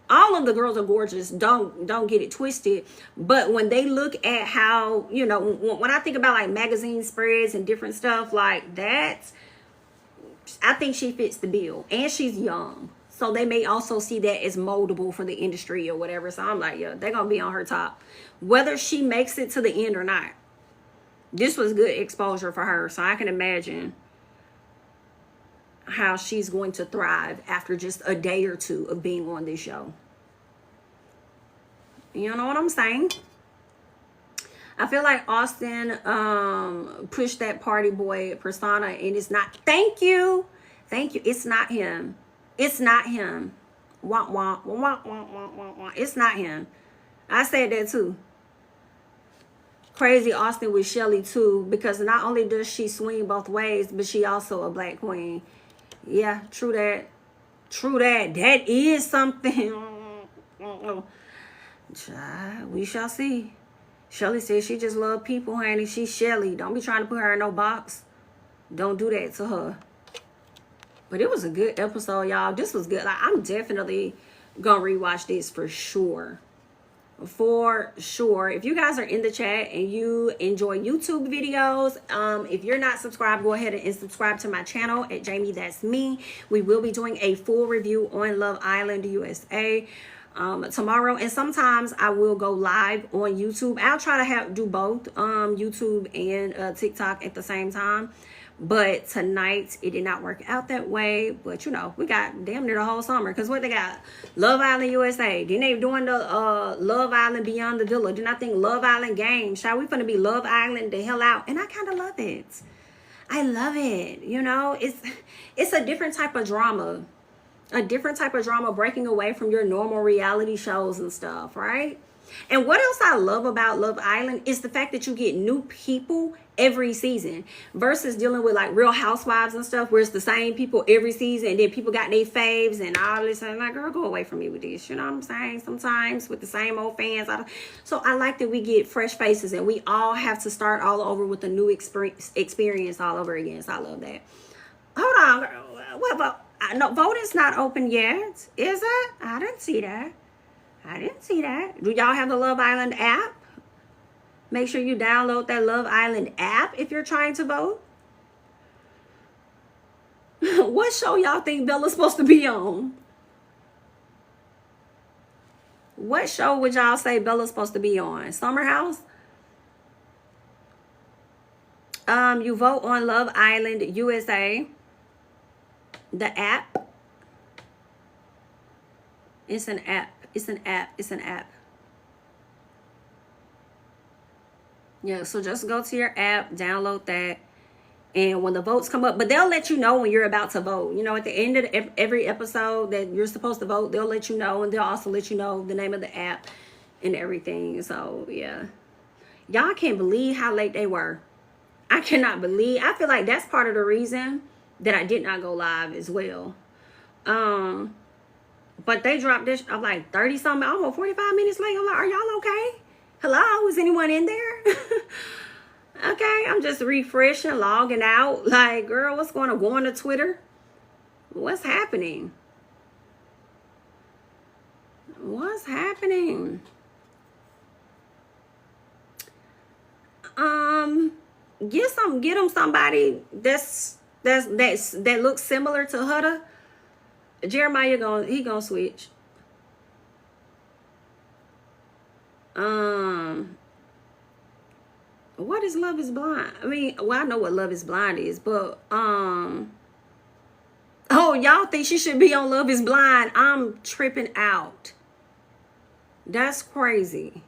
All of the girls are gorgeous. Don't get it twisted. But when they look at how, when I think about like magazine spreads and different stuff like that, I think she fits the bill. And she's young. So they may also see that as moldable for the industry or whatever. So I'm like, yeah, they're going to be on her top. Whether she makes it to the end or not. This was good exposure for her. So I can imagine how she's going to thrive after just a day or two of being on this show. You know what I'm saying? I feel like Austin pushed that party boy persona, and it's not. Thank you. It's not him. It's not him. Wah, wah, wah, wah, wah, wah, wah. It's not him. I said that too. Crazy Austin with Chelley too, because not only does she swing both ways, but she also a black queen. Yeah, true that. That is something. We shall see. Chelley said she just love people, honey. She's Chelley. Don't be trying to put her in no box. Don't do that to her. But it was a good episode, y'all. This was good. Like, I'm definitely gonna rewatch this for sure. For sure. If you guys are in the chat and you enjoy YouTube videos, if you're not subscribed, go ahead and subscribe to my channel at JamiThatsMe. We will be doing a full review on Love Island USA tomorrow, and sometimes I will go live on YouTube. I'll try to do both YouTube and TikTok at the same time, But tonight, it did not work out that way. But, you know, we got damn near the whole summer. Because what they got? Love Island USA. Then they doing the Love Island Beyond the Villa. Then I think Love Island Games. Shall we finna be Love Island the hell out? And I kind of love it. I love it. You know, it's a different type of drama. A different type of drama, breaking away from your normal reality shows and stuff, right? And what else I love about Love Island is the fact that you get new people every season versus dealing with like Real Housewives and stuff where it's the same people every season and then people got their faves and all this. And I'm like, girl, go away from me with this. You know what I'm saying? Sometimes with the same old fans. So I like that we get fresh faces and we all have to start all over with a new experience all over again. So I love that. Hold on, girl. What about? No, voting's not open yet. Is it? I didn't see that. I didn't see that. Do y'all have the Love Island app? Make sure you download that Love Island app if you're trying to vote. What show y'all think Bella's supposed to be on? What show would y'all say Bella's supposed to be on? Summer House? You vote on Love Island USA. The app. It's an app. It's an app. It's an app. Yeah, so just go to your app, download that, and when the votes come up, but they'll let you know when you're about to vote. You know, at the end of every episode that you're supposed to vote, they'll let you know, and they'll also let you know the name of the app and everything. So, yeah. Y'all can't believe how late they were. I cannot believe. I feel like that's part of the reason that I did not go live as well. But they dropped this, I'm like 30 something, almost 45 minutes late. I'm like, are y'all okay? Hello, is anyone in there? Okay, I'm just refreshing, logging out. Like, girl, what's going on? Going to Twitter? What's happening? What's happening? Get them somebody that looks similar to Huda. Jeremiah gonna switch. What is Love is Blind? I mean, well, I know what Love is Blind is, but oh, y'all think she should be on Love is Blind? I'm tripping out. That's crazy.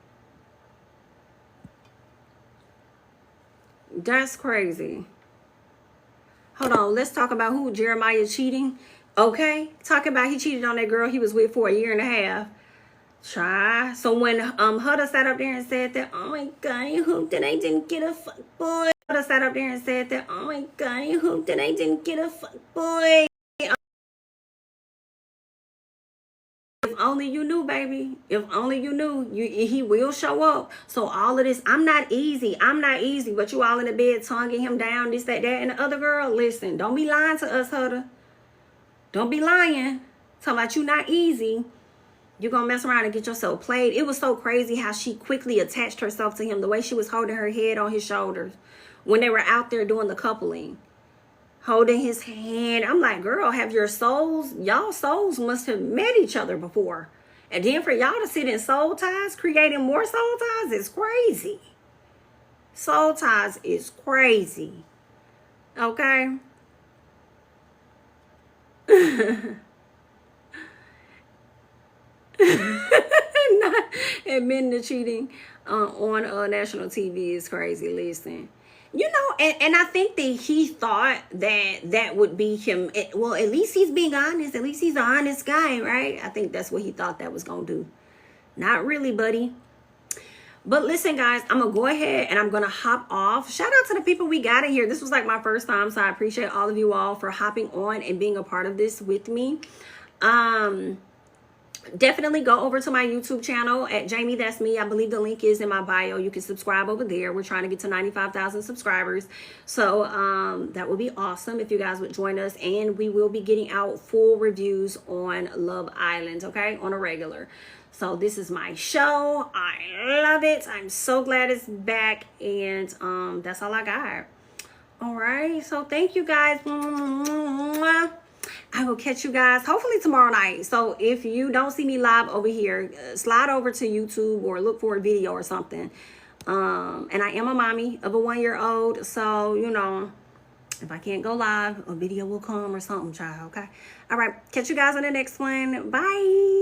That's crazy. Hold on, let's talk about who Jeremiah cheating. Okay, talking about he cheated on that girl he was with for a year and a half. Try. So when Huda sat up there and said that, oh my god, I hope that I didn't get a fuck boy. Huda sat up there and said that, oh my god, I hope that I didn't get a fuck boy. If only you knew, baby. If only you knew, he will show up. So all of this, I'm not easy, but you all in the bed tonguing him down, this, that, and the other girl. Listen, don't be lying to us, Huda. Don't be lying. Talking about you not easy. You're going to mess around and get yourself played. It was so crazy how she quickly attached herself to him. The way she was holding her head on his shoulders when they were out there doing the coupling. Holding his hand. I'm like, girl, have your souls, y'all souls must have met each other before. And then for y'all to sit in soul ties, creating more soul ties is crazy. Soul ties is crazy. Okay? Not admitting to cheating on national TV is crazy. Listen, you know, and I think that he thought that would be him. Well, at least he's being honest. At least he's an honest guy, right? I think that's what he thought that was gonna do. Not really, buddy. But listen, guys, I'm gonna go ahead and I'm gonna hop off. Shout out to the people we got in here. This was like my first time, so I appreciate all of you all for hopping on and being a part of this with me. Definitely go over to my YouTube channel at JamiThatsMe. I believe the link is in my bio. You can subscribe over there. We're trying to get to 95,000 subscribers. So that would be awesome if you guys would join us. And we will be getting out full reviews on Love Island, okay, on a regular. So this is my show. I love it. I'm so glad it's back. And that's all I got. All right. So thank you guys. I will catch you guys hopefully tomorrow night. So if you don't see me live over here, slide over to YouTube or look for a video or something. And I am a mommy of a 1-year-old. So, you know, If I can't go live, a video will come or something, child. Okay. All right. Catch you guys on the next one. Bye.